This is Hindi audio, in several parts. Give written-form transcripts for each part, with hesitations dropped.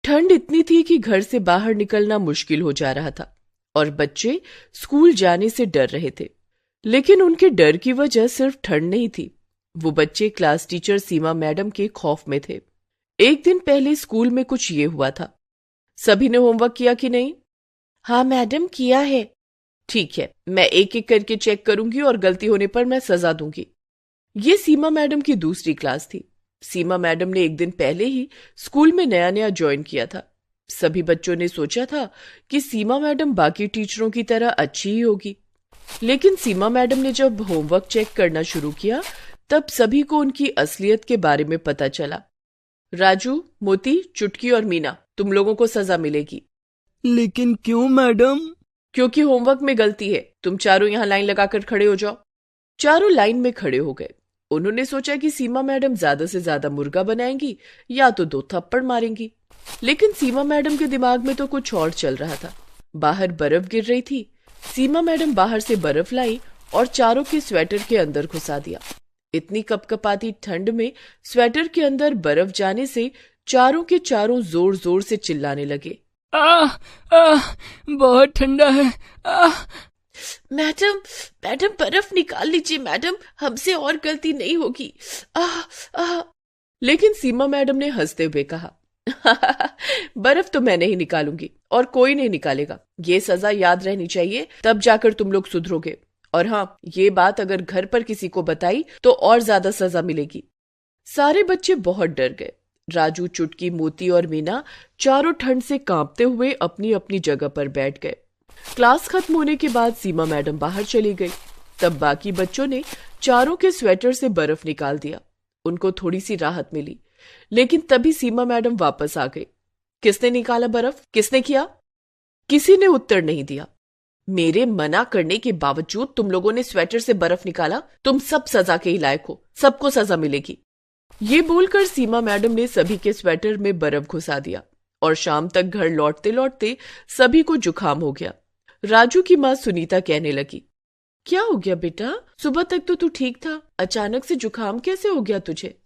ठंड इतनी थी कि घर से बाहर निकलना मुश्किल हो जा रहा था और बच्चे स्कूल जाने से डर रहे थे। लेकिन उनके डर की वजह सिर्फ ठंड नहीं थी, वो बच्चे क्लास टीचर सीमा मैडम के खौफ में थे। एक दिन पहले स्कूल में कुछ ये हुआ था। सभी ने होमवर्क किया कि नहीं? हाँ मैडम, किया है। ठीक है, मैं एक एक करके चेक करूंगी और गलती होने पर मैं सजा दूंगी। ये सीमा मैडम की दूसरी क्लास थी। सीमा मैडम ने एक दिन पहले ही स्कूल में नया नया ज्वाइन किया था। सभी बच्चों ने सोचा था कि सीमा मैडम बाकी टीचरों की तरह अच्छी ही होगी। लेकिन सीमा मैडम ने जब होमवर्क चेक करना शुरू किया तब सभी को उनकी असलियत के बारे में पता चला। राजू, मोती, चुटकी और मीना, तुम लोगों को सजा मिलेगी। लेकिन क्यों मैडम? क्योंकि होमवर्क में गलती है। तुम चारों यहाँ लाइन लगाकर खड़े हो जाओ। चारों लाइन में खड़े हो गए। उन्होंने सोचा कि सीमा मैडम ज्यादा से ज्यादा मुर्गा बनाएंगी या तो 2 थप्पड़ मारेंगी। लेकिन सीमा मैडम के दिमाग में तो कुछ और चल रहा था। बाहर बर्फ गिर रही थी। सीमा मैडम बाहर से बर्फ लाई और चारों के स्वेटर के अंदर घुसा दिया। इतनी कपकपाती ठंड में स्वेटर के अंदर बर्फ जाने से चारों के चारों जोर जोर से चिल्लाने लगे। बहुत ठंडा है। मैडम, मैडम बर्फ निकाल लीजिए मैडम, हमसे और गलती नहीं होगी। लेकिन सीमा मैडम ने हंसते हुए कहा, बर्फ तो मैं नहीं निकालूंगी और कोई नहीं निकालेगा। ये सजा याद रहनी चाहिए, तब जाकर तुम लोग सुधरोगे। और हाँ, ये बात अगर घर पर किसी को बताई तो और ज्यादा सजा मिलेगी। सारे बच्चे बहुत डर गए। राजू, चुटकी, मोती और मीना चारों ठंड से कांपते हुए अपनी अपनी जगह पर बैठ गए। क्लास खत्म होने के बाद सीमा मैडम बाहर चली गई। तब बाकी बच्चों ने चारों के स्वेटर से बर्फ निकाल दिया। उनको थोड़ी सी राहत मिली। लेकिन तभी सीमा मैडम वापस आ गई। किसने निकाला बर्फ? किसने किया? किसी ने उत्तर नहीं दिया। मेरे मना करने के बावजूद तुम लोगों ने स्वेटर से बर्फ निकाला। तुम सब सजा के ही लायक हो, सबको सजा मिलेगी। ये बोलकर सीमा मैडम ने सभी के स्वेटर में बर्फ घुसा दिया और शाम तक घर लौटते लौटते सभी को जुकाम हो गया। राजू की माँ सुनीता कहने लगी, क्या हो गया बेटा? सुबह तक तो तू ठीक था, अचानक से जुकाम कैसे हो गया तुझे?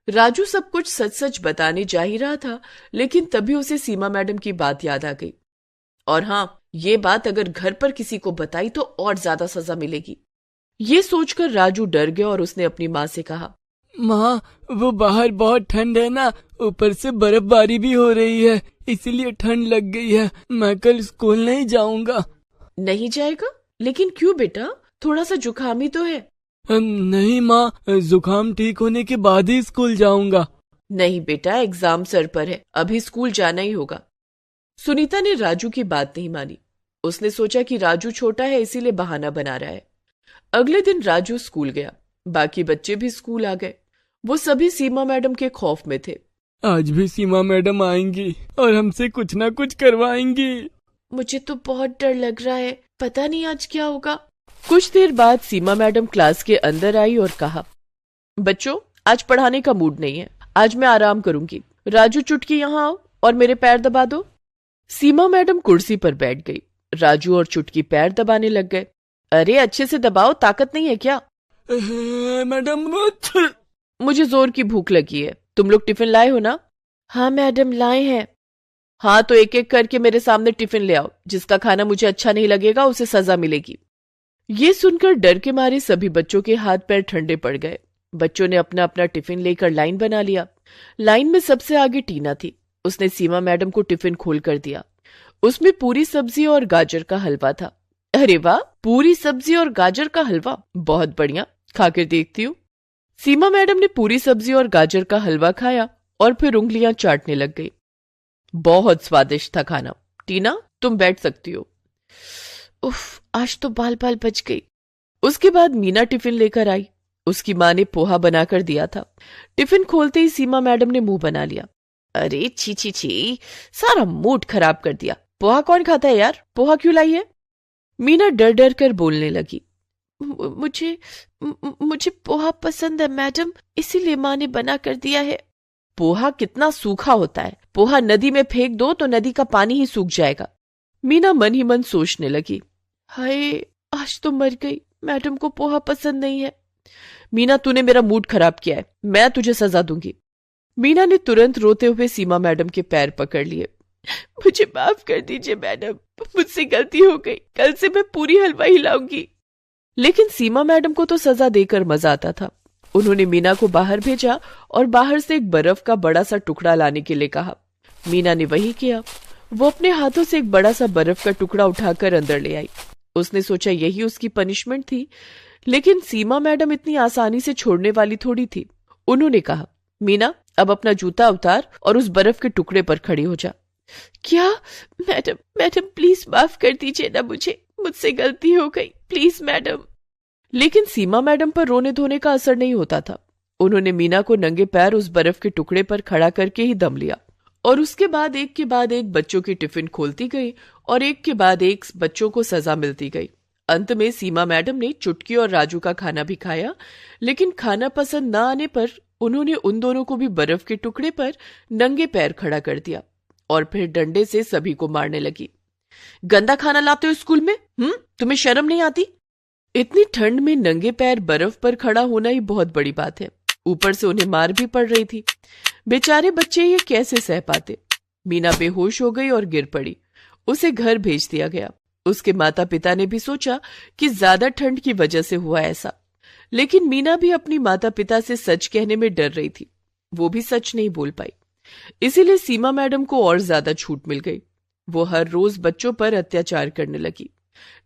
राजू सब कुछ सच सच बताने जा ही रहा था, लेकिन तभी उसे सीमा मैडम की बात याद आ गई। और हाँ, ये बात अगर घर पर किसी को बताई तो और ज्यादा सजा मिलेगी। ये सोचकर राजू डर गया और उसने अपनी माँ से कहा, माँ, वो बाहर बहुत ठंड है ना, ऊपर से बर्फबारी भी हो रही है, इसीलिए ठंड लग गई है। मैं कल स्कूल नहीं जाऊंगा। नहीं जाएगा? लेकिन क्यों बेटा? थोड़ा सा जुकाम ही तो है। नहीं माँ, जुकाम ठीक होने के बाद ही स्कूल जाऊंगा। नहीं बेटा, एग्जाम सर पर है, अभी स्कूल जाना ही होगा। सुनीता ने राजू की बात नहीं मानी। उसने सोचा कि राजू छोटा है इसीलिए बहाना बना रहा है। अगले दिन राजू स्कूल गया। बाकी बच्चे भी स्कूल आ गए। वो सभी सीमा मैडम के खौफ में थे। आज भी सीमा मैडम आएंगी और हमसे कुछ ना कुछ करवाएंगी। मुझे तो बहुत डर लग रहा है, पता नहीं आज क्या होगा। कुछ देर बाद सीमा मैडम क्लास के अंदर आई और कहा, बच्चों, आज पढ़ाने का मूड नहीं है, आज मैं आराम करूंगी। राजू, चुटकी यहाँ आओ और मेरे पैर दबा दो। सीमा मैडम कुर्सी पर बैठ गई। राजू और चुटकी पैर दबाने लग गए। अरे अच्छे से दबाओ, ताकत नहीं है क्या? मैडम, मुझे जोर की भूख लगी है। तुम लोग टिफिन लाए हो ना? हाँ मैडम, लाए हैं। हाँ तो एक एक करके मेरे सामने टिफिन ले आओ। जिसका खाना मुझे अच्छा नहीं लगेगा उसे सजा मिलेगी। ये सुनकर डर के मारे सभी बच्चों के हाथ पैर ठंडे पड़ गए। बच्चों ने अपना अपना टिफिन लेकर लाइन बना लिया। लाइन में सबसे आगे टीना थी। उसने सीमा मैडम को टिफिन खोल कर दिया। उसमें पूरी सब्जी और गाजर का हलवा था। अरे वाह, पूरी सब्जी और गाजर का हलवा, बहुत बढ़िया, खाकर देखती हूँ। सीमा मैडम ने पूरी सब्जी और गाजर का हलवा खाया और फिर उंगलियां चाटने लग गई। बहुत स्वादिष्ट था खाना। टीना, तुम बैठ सकती हो। उफ, आज तो बाल बाल बच गई। उसके बाद मीना टिफिन लेकर आई। उसकी माँ ने पोहा बनाकर दिया था। टिफिन खोलते ही सीमा मैडम ने मुंह बना लिया। अरे छी छी छी, सारा मूड खराब कर दिया। पोहा कौन खाता है यार? पोहा क्यों लाई है? मीना डर डर कर बोलने लगी, मुझे पोहा पसंद है मैडम, इसीलिए माँ ने बना कर दिया है। पोहा कितना सूखा होता है, पोहा नदी में फेंक दो तो नदी का पानी ही सूख जाएगा। मीना मन ही मन सोचने लगी, हाय आज तो मर गई, मैडम को पोहा पसंद नहीं है। मीना, तूने मेरा मूड खराब किया है, मैं तुझे सजा दूंगी। मीना ने तुरंत रोते हुए सीमा मैडम के पैर पकड़ लिए। मुझे माफ कर दीजिए मैडम, मुझसे गलती हो गई, कल से मैं पूरी हलवा हिलाऊंगी। लेकिन सीमा मैडम को तो सजा देकर मजा आता था। उन्होंने मीना को बाहर भेजा और बाहर से एक बर्फ का बड़ा सा टुकड़ा लाने के लिए कहा। मीना ने वही किया। वो अपने हाथों से एक बड़ा सा बर्फ का टुकड़ा उठाकर अंदर ले आई। उसने सोचा यही उसकी पनिशमेंट थी, लेकिन सीमा मैडम इतनी आसानी से छोड़ने वाली थोड़ी थी। उन्होंने कहा, मीना अब अपना जूता उतार और उस बर्फ के टुकड़े पर खड़ी हो जा। क्या? मैडम प्लीज माफ कर दीजिए ना मुझसे गलती हो गई, प्लीज मैडम। लेकिन सीमा मैडम पर रोने धोने का असर नहीं होता था। उन्होंने मीना को नंगे पैर उस बर्फ के टुकड़े पर खड़ा करके ही दम लिया और उसके बाद एक के बाद एक बच्चों की टिफिन खोलती गई और एक के बाद एक बच्चों को सजा मिलती गई। अंत में सीमा मैडम ने चुटकी और राजू का खाना भी खाया, लेकिन खाना पसंद न आने पर उन्होंने उन दोनों को भी बर्फ के टुकड़े पर नंगे पैर खड़ा कर दिया और फिर डंडे से सभी को मारने लगी। गंदा खाना लाते हो स्कूल में? तुम्हें शर्म नहीं आती? इतनी ठंड में नंगे पैर बर्फ पर खड़ा होना ही बहुत बड़ी बात है। ऊपर से उन्हें मार भी पड़ रही थी। बेचारे बच्चे ये कैसे सह पाते। मीना बेहोश हो गई और गिर पड़ी। उसे घर भेज दिया गया। उसके माता पिता ने भी सोचा कि ज्यादा ठंड की वजह से हुआ ऐसा, लेकिन मीना भी अपनी माता पिता से सच कहने में डर रही थी। वो भी सच नहीं बोल पाई। इसीलिए सीमा मैडम को और ज्यादा छूट मिल गई। वो हर रोज बच्चों पर अत्याचार करने लगी।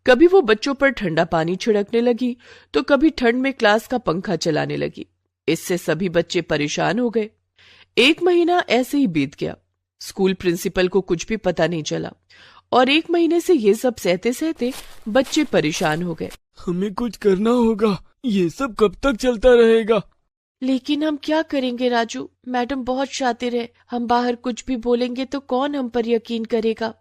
कभी वो बच्चों पर ठंडा पानी छिड़कने लगी तो कभी ठंड में क्लास का पंखा चलाने लगी। इससे सभी बच्चे परेशान हो गए। 1 महीना ऐसे ही बीत गया। स्कूल प्रिंसिपल को कुछ भी पता नहीं चला और 1 महीने से ये सब सहते सहते बच्चे परेशान हो गए। हमें कुछ करना होगा, ये सब कब तक चलता रहेगा? लेकिन हम क्या करेंगे राजू? मैडम बहुत शातिर है। हम बाहर कुछ भी बोलेंगे तो कौन हम पर यकीन करेगा?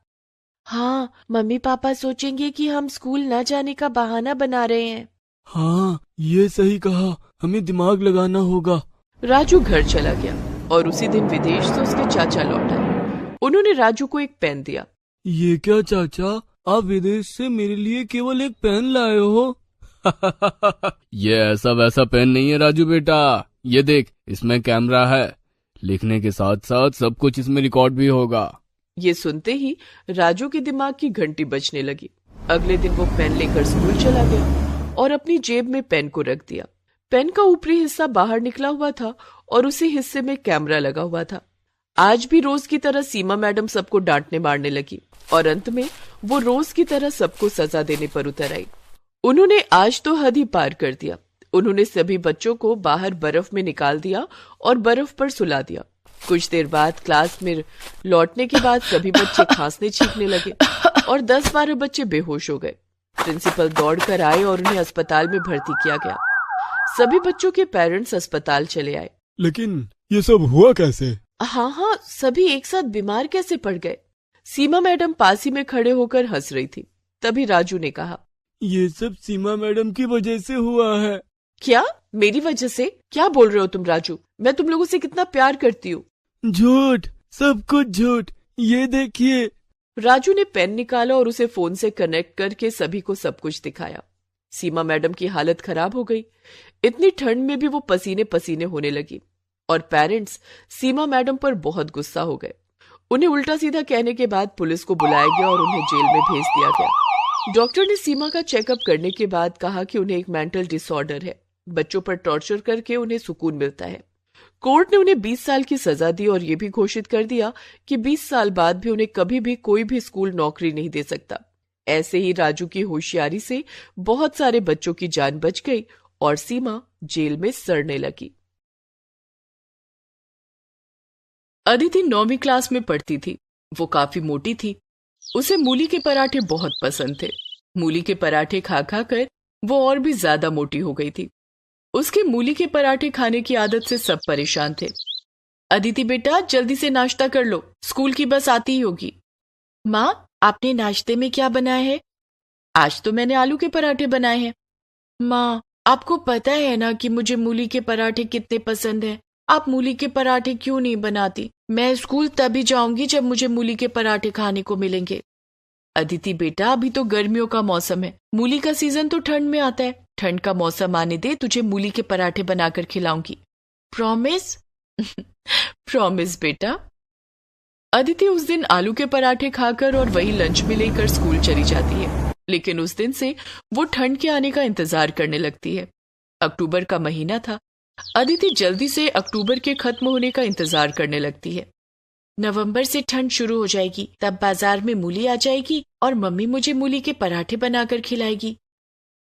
हाँ, मम्मी पापा सोचेंगे कि हम स्कूल न जाने का बहाना बना रहे हैं। हाँ, ये सही कहा, हमें दिमाग लगाना होगा। राजू घर चला गया और उसी दिन विदेश से उसके चाचा लौट आए। उन्होंने राजू को एक पेन दिया। ये क्या चाचा, आप विदेश से मेरे लिए केवल एक पेन लाए हो? ये ऐसा वैसा पेन नहीं है राजू बेटा, ये देख, इसमें कैमरा है। लिखने के साथ साथ सब कुछ इसमें रिकॉर्ड भी होगा। ये सुनते ही राजू के दिमाग की घंटी बजने लगी। अगले दिन वो पेन लेकर स्कूल चला गया और अपनी जेब में पेन को रख दिया। पेन का ऊपरी हिस्सा बाहर निकला हुआ था और उसी हिस्से में कैमरा लगा हुआ था। आज भी रोज की तरह सीमा मैडम सबको डांटने मारने लगी और अंत में वो रोज की तरह सबको सजा देने पर उतर आई। उन्होंने आज तो हद ही पार कर दिया। उन्होंने सभी बच्चों को बाहर बर्फ में निकाल दिया और बर्फ पर सुला दिया। कुछ देर बाद क्लास में लौटने के बाद सभी बच्चे खांसने छींकने लगे और 10-12 बच्चे बेहोश हो गए। प्रिंसिपल दौड़कर आए और उन्हें अस्पताल में भर्ती किया गया। सभी बच्चों के पेरेंट्स अस्पताल चले आए। लेकिन ये सब हुआ कैसे? हाँ, सभी एक साथ बीमार कैसे पड़ गए? सीमा मैडम पास ही में खड़े होकर हंस रही थी। तभी राजू ने कहा, ये सब सीमा मैडम की वजह से हुआ है। क्या? मेरी वजह से? क्या बोल रहे हो तुम राजू? मैं तुम लोगों से कितना प्यार करती हूँ। झूठ, सब कुछ झूठ। ये देखिए। राजू ने पेन निकाला और उसे फोन से कनेक्ट करके सभी को सब कुछ दिखाया। सीमा मैडम की हालत खराब हो गई। इतनी ठंड में भी वो पसीने पसीने होने लगी और पेरेंट्स सीमा मैडम पर बहुत गुस्सा हो गए। उन्हें उल्टा सीधा कहने के बाद पुलिस को बुलाया गया और उन्हें जेल में भेज दिया गया। डॉक्टर ने सीमा का चेकअप करने के बाद कहा कि उन्हें एक मेंटल डिसऑर्डर है। बच्चों पर टॉर्चर करके उन्हें सुकून मिलता है। कोर्ट ने उन्हें 20 साल की सजा दी और ये भी घोषित कर दिया कि 20 साल बाद भी उन्हें कभी भी कोई भी स्कूल नौकरी नहीं दे सकता। ऐसे ही राजू की होशियारी से बहुत सारे बच्चों की जान बच गई और सीमा जेल में सड़ने लगी। अदिति 9वीं क्लास में पढ़ती थी। वो काफी मोटी थी। उसे मूली के पराठे बहुत पसंद थे। मूली के पराठे खा खा कर वो और भी ज्यादा मोटी हो गई थी। उसके मूली के पराठे खाने की आदत से सब परेशान थे। अदिति बेटा, जल्दी से नाश्ता कर लो, स्कूल की बस आती ही होगी। माँ, आपने नाश्ते में क्या बनाया है? आज तो मैंने आलू के पराठे बनाए हैं। माँ, आपको पता है ना कि मुझे मूली के पराठे कितने पसंद हैं। आप मूली के पराठे क्यों नहीं बनाती? मैं स्कूल तभी जाऊंगी जब मुझे मूली के पराठे खाने को मिलेंगे। अदिति बेटा, अभी तो गर्मियों का मौसम है। मूली का सीजन तो ठंड में आता है। ठंड का मौसम आने दे, तुझे मूली के पराठे बनाकर खिलाऊंगी। प्रॉमिस? प्रॉमिस बेटा। अदिति उस दिन आलू के पराठे खाकर और वही लंच में लेकर स्कूल चली जाती है, लेकिन उस दिन से वो ठंड के आने का इंतजार करने लगती है। अक्टूबर का महीना था। अदिति जल्दी से अक्टूबर के खत्म होने का इंतजार करने लगती है। नवंबर से ठंड शुरू हो जाएगी, तब बाजार में मूली आ जाएगी और मम्मी मुझे मूली के पराठे बनाकर खिलाएगी।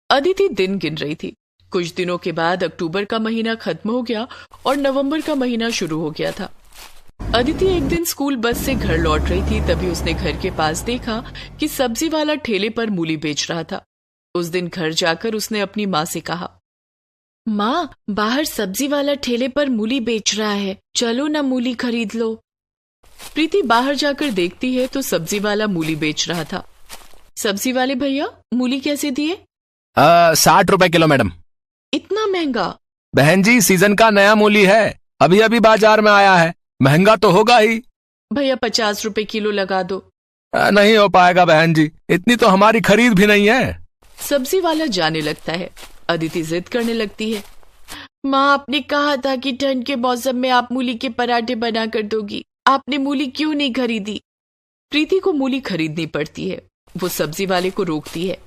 अदिति दिन गिन रही थी। कुछ दिनों के बाद अक्टूबर का महीना खत्म हो गया और नवंबर का महीना शुरू हो गया था। अदिति एक दिन स्कूल बस से घर लौट रही थी, तभी उसने घर के पास देखा कि सब्जी वाला ठेले पर मूली बेच रहा था। उस दिन घर जाकर उसने अपनी माँ से कहा, माँ, बाहर सब्जी वाला ठेले पर मूली बेच रहा है, चलो ना मूली खरीद लो। प्रीति बाहर जाकर देखती है तो सब्जी वाला मूली बेच रहा था। सब्जी वाले भैया, मूली कैसे दिए? 60 रुपए किलो मैडम। इतना महंगा? बहन जी, सीजन का नया मूली है, अभी अभी बाजार में आया है, महंगा तो होगा ही। भैया 50 रुपए किलो लगा दो। नहीं हो पाएगा बहन जी, इतनी तो हमारी खरीद भी नहीं है। सब्जी वाला जाने लगता है। अदिति जिद करने लगती है, माँ, आपने कहा था कि ठंड के मौसम में आप मूली के पराठे बना कर दोगी, आपने मूली क्यों नहीं खरीदी? प्रीति को मूली खरीदनी पड़ती है। वो सब्जी वाले को रोकती है,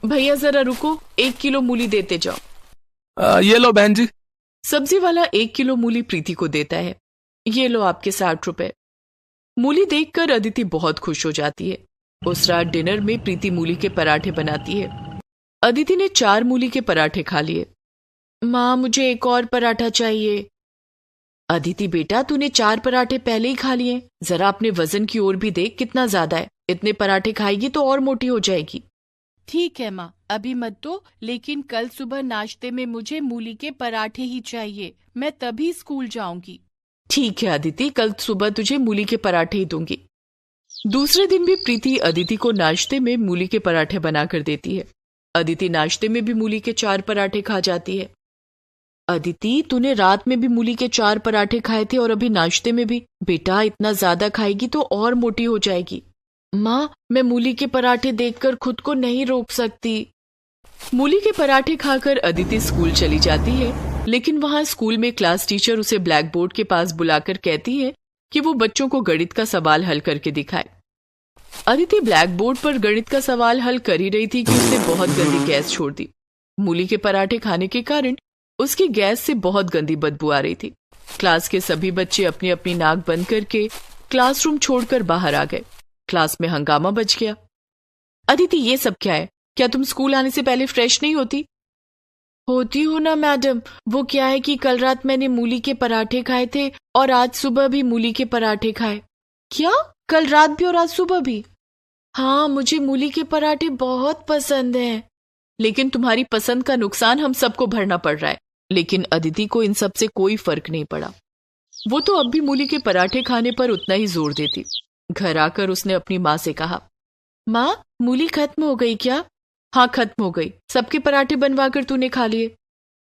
भैया जरा रुको, 1 किलो मूली देते जाओ। ये लो बहन जी। सब्जी वाला 1 किलो मूली प्रीति को देता है। ये लो आपके 60 रुपए। मूली देखकर अदिति बहुत खुश हो जाती है। उस रात डिनर में प्रीति मूली के पराठे बनाती है। अदिति ने 4 मूली के पराठे खा लिए। माँ, मुझे एक और पराठा चाहिए। अदिति बेटा, तूने 4 पराठे पहले ही खा लिए, जरा अपने वजन की ओर भी देख, कितना ज्यादा है। इतने पराठे खाएगी तो और मोटी हो जाएगी। ठीक है माँ, अभी मत दो, लेकिन कल सुबह नाश्ते में मुझे मूली के पराठे ही चाहिए, मैं तभी स्कूल जाऊंगी। ठीक है अदिति, कल सुबह तुझे मूली के पराठे ही दूंगी। दूसरे दिन भी प्रीति अदिति को नाश्ते में मूली के पराठे बनाकर देती है। अदिति नाश्ते में भी मूली के 4 पराठे खा जाती है। अदिति, तूने रात में भी मूली के 4 पराठे खाए थे और अभी नाश्ते में भी। बेटा, इतना ज्यादा खाएगी तो और मोटी हो जाएगी। माँ, मैं मूली के पराठे देखकर खुद को नहीं रोक सकती। मूली के पराठे खाकर अदिति स्कूल चली जाती है, लेकिन वहां स्कूल में क्लास टीचर उसे ब्लैक बोर्ड के पास बुलाकर कहती है कि वो बच्चों को गणित का सवाल हल करके दिखाए। अदिति ब्लैक बोर्ड पर गणित का सवाल हल कर ही रही थी कि उसने बहुत गंदी गैस छोड़ दी। मूली के पराठे खाने के कारण उसकी गैस से बहुत गंदी बदबू आ रही थी। क्लास के सभी बच्चे अपनी अपनी नाक बंद करके क्लासरूम छोड़कर बाहर आ गए। क्लास में हंगामा बच गया। अदिति, ये सब क्या है? क्या तुम स्कूल आने से पहले फ्रेश नहीं होती? होती हो ना मैडम, वो क्या है कि कल रात मैंने मूली के पराठे खाए थे और आज सुबह भी मूली के पराठे खाए। क्या? कल रात भी और आज सुबह भी? हाँ, मुझे मूली के पराठे बहुत पसंद हैं। लेकिन तुम्हारी पसंद का नुकसान हम सबको भरना पड़ रहा है। लेकिन अदिति को इन सब से कोई फर्क नहीं पड़ा। वो तो अब भी मूली के पराठे खाने पर उतना ही जोर देती। घर आकर उसने अपनी माँ से कहा, माँ, मूली खत्म हो गई क्या? हाँ, खत्म हो गई, सबके पराठे बनवाकर तूने खा लिए।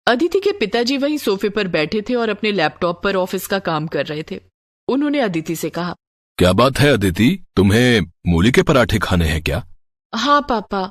अदिति के पिताजी वहीं सोफे पर बैठे थे और अपने लैपटॉप पर ऑफिस का काम कर रहे थे। उन्होंने अदिति से कहा, क्या बात है अदिति, तुम्हें मूली के पराठे खाने हैं क्या? हाँ पापा।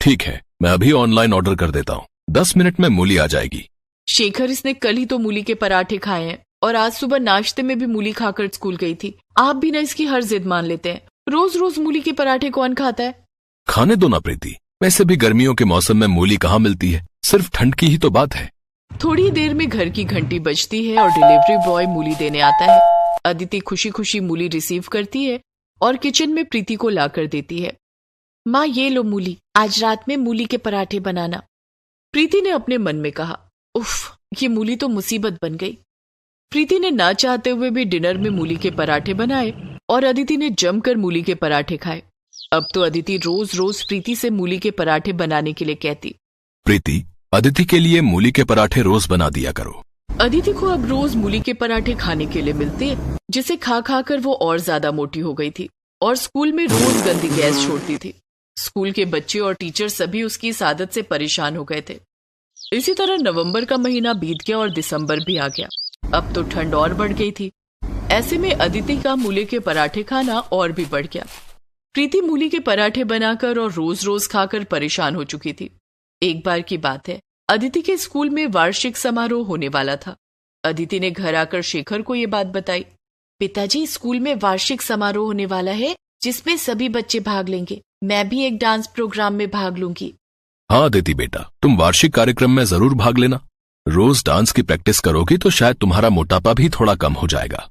ठीक है, मैं अभी ऑनलाइन ऑर्डर कर देता हूँ, 10 मिनट में मूली आ जाएगी। शेखर, इसने कल ही तो मूली के पराठे खाए हैं और आज सुबह नाश्ते में भी मूली खाकर स्कूल गई थी। आप भी ना इसकी हर जिद मान लेते हैं। रोज रोज मूली के पराठे कौन खाता है? खाने दो ना प्रीति, वैसे भी गर्मियों के मौसम में मूली कहाँ मिलती है, सिर्फ ठंड की ही तो बात है। थोड़ी देर में घर की घंटी बजती है और डिलीवरी बॉय मूली देने आता है। अदिति खुशी खुशी मूली रिसीव करती है और किचन में प्रीति को लाकर देती है। माँ, ये लो मूली, आज रात में मूली के पराठे बनाना। प्रीति ने अपने मन में कहा, उफ, ये मूली तो मुसीबत बन गई। प्रीति ने ना चाहते हुए भी डिनर में मूली के पराठे बनाए और अदिति ने जमकर मूली के पराठे खाए। अब तो अदिति रोज रोज प्रीति से मूली के पराठे बनाने के लिए कहती, प्रीति, अदिति के लिए मूली के पराठे रोज बना दिया करो। अदिति को अब रोज मूली के पराठे खाने के लिए मिलते, जिसे खा खा कर वो और ज्यादा मोटी हो गई थी और स्कूल में रोज गंदी गैस छोड़ती थी। स्कूल के बच्चे और टीचर सभी उसकी इस आदत से परेशान हो गए थे। इसी तरह नवंबर का महीना बीत गया और दिसंबर भी आ गया। अब तो ठंड और बढ़ गई थी। ऐसे में अदिति का मूली के पराठे खाना और भी बढ़ गया। प्रीति मूली के पराठे बनाकर और रोज रोज खाकर परेशान हो चुकी थी। एक बार की बात है, अदिति के स्कूल में वार्षिक समारोह होने वाला था। अदिति ने घर आकर शेखर को ये बात बताई। पिताजी, स्कूल में वार्षिक समारोह होने वाला है जिसमें सभी बच्चे भाग लेंगे। मैं भी एक डांस प्रोग्राम में भाग लूंगी। हाँ अदिति बेटा, तुम वार्षिक कार्यक्रम में जरूर भाग लेना। रोज डांस की प्रैक्टिस करोगी तो शायद तुम्हारा मोटापा भी थोड़ा कम हो जाएगा।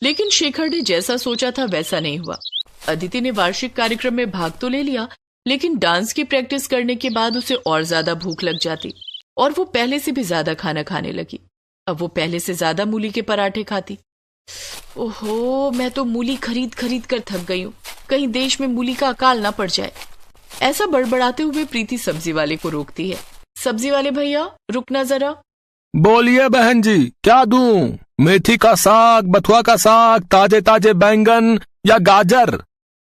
लेकिन शेखर ने जैसा सोचा था वैसा नहीं हुआ। अदिति ने वार्षिक कार्यक्रम में भाग तो ले लिया, लेकिन डांस की प्रैक्टिस करने के बाद उसे और ज्यादा भूख लग जाती और वो पहले से भी ज्यादा खाना खाने लगी। अब वो पहले से ज्यादा मूली के पराठे खाती। ओहो, मैं तो मूली खरीद खरीद कर थक गई हूँ, कहीं देश में मूली का अकाल ना पड़ जाए। ऐसा बड़बड़ाते हुए प्रीति सब्जी वाले को रोकती है। सब्जी वाले भैया, रुकना जरा। बोलिए बहन जी, क्या दूं? मेथी का साग, बथुआ का साग, ताजे ताजे बैंगन या गाजर?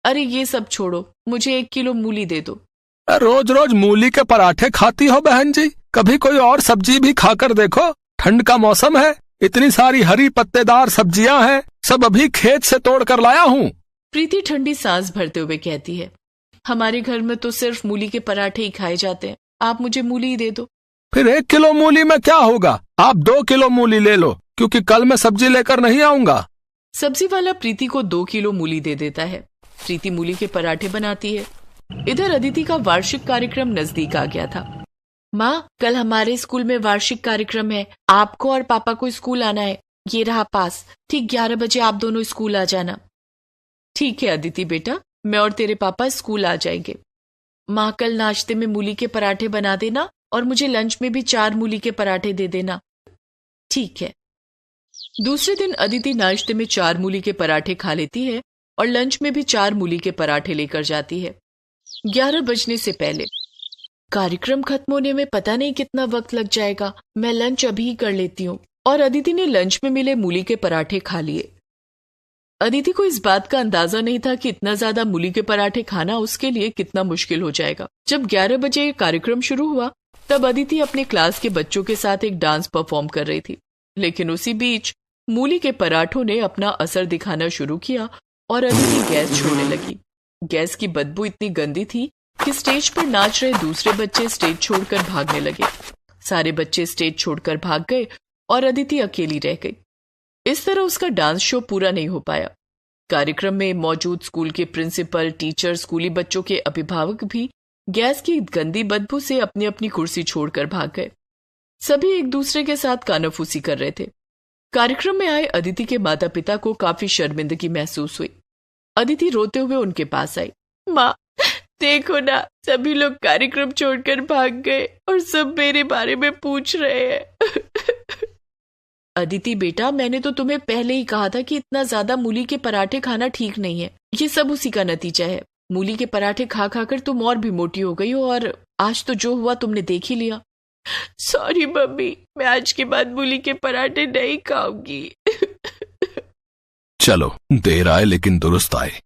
अरे ये सब छोड़ो, मुझे 1 किलो मूली दे दो। रोज रोज मूली के पराठे खाती हो बहन जी? कभी कोई और सब्जी भी खाकर देखो। ठंड का मौसम है, इतनी सारी हरी पत्तेदार सब्जियां हैं, सब अभी खेत से तोड़ कर लाया हूँ। प्रीति ठंडी सांस भरते हुए कहती है, हमारे घर में तो सिर्फ मूली के पराठे ही खाए जाते हैं, आप मुझे मूली ही दे दो। फिर 1 किलो मूली में क्या होगा? आप 2 किलो मूली ले लो, क्योंकि कल मैं सब्जी लेकर नहीं आऊंगा। सब्जी वाला प्रीति को 2 किलो मूली दे देता है। प्रीति मूली के पराठे बनाती है। इधर अदिति का वार्षिक कार्यक्रम नजदीक आ गया था। माँ, कल हमारे स्कूल में वार्षिक कार्यक्रम है, आपको और पापा को स्कूल आना है। ये रहा पास, ठीक 11 बजे आप दोनों स्कूल आ जाना। ठीक है अदिति बेटा, मैं और तेरे पापा स्कूल आ जाएंगे। माँ, कल नाश्ते में मूली के पराठे बना देना और मुझे लंच में भी 4 मूली के पराठे दे देना। ठीक है। दूसरे दिन अदिति नाश्ते में 4 मूली के पराठे खा लेती है और लंच में भी 4 मूली के पराठे लेकर जाती है 11 बजने से पहले। कार्यक्रम खत्म होने में पता नहीं कितना वक्त लग जाएगा, मैं लंच अभी ही कर लेती हूँ। और अदिति ने लंच में मिले मूली के पराठे खा लिए। अदिति को इस बात का अंदाजा नहीं था कि इतना ज्यादा मूली के पराठे खाना उसके लिए कितना मुश्किल हो जाएगा। जब 11 बजे कार्यक्रम शुरू हुआ तब अदिति अपने क्लास के बच्चों के साथ एक डांस परफॉर्म कर रही थी, लेकिन उसी बीच मूली के पराठों ने अपना असर दिखाना शुरू किया और अदिति गैस छोड़ने लगी। गैस की बदबू इतनी गंदी थी कि स्टेज पर नाच रहे दूसरे बच्चे स्टेज छोड़कर भागने लगे। सारे बच्चे स्टेज छोड़कर भाग गए और अदिति अकेली रह गई। इस तरह उसका डांस शो पूरा नहीं हो पाया। कार्यक्रम में मौजूद स्कूल के प्रिंसिपल, टीचर, स्कूली बच्चों के अभिभावक भी गैस की गंदी बदबू से अपनी अपनी कुर्सी छोड़कर भाग गए। सभी एक दूसरे के साथ कानाफूसी कर रहे थे। कार्यक्रम में आए अदिति के माता पिता को काफी शर्मिंदगी महसूस हुई। अदिति रोते हुए उनके पास आई। माँ, देखो ना, सभी लोग कार्यक्रम छोड़कर भाग गए और सब मेरे बारे में पूछ रहे हैं। अदिति बेटा, मैंने तो तुम्हें पहले ही कहा था कि इतना ज्यादा मूली के पराठे खाना ठीक नहीं है। ये सब उसी का नतीजा है। मूली के पराठे खा खाकर तुम और भी मोटी हो गई हो और आज तो जो हुआ तुमने देख ही लिया। सॉरी मम्मी, मैं आज के बाद मूली के पराठे नहीं खाऊंगी। चलो, देर आए लेकिन दुरुस्त आए।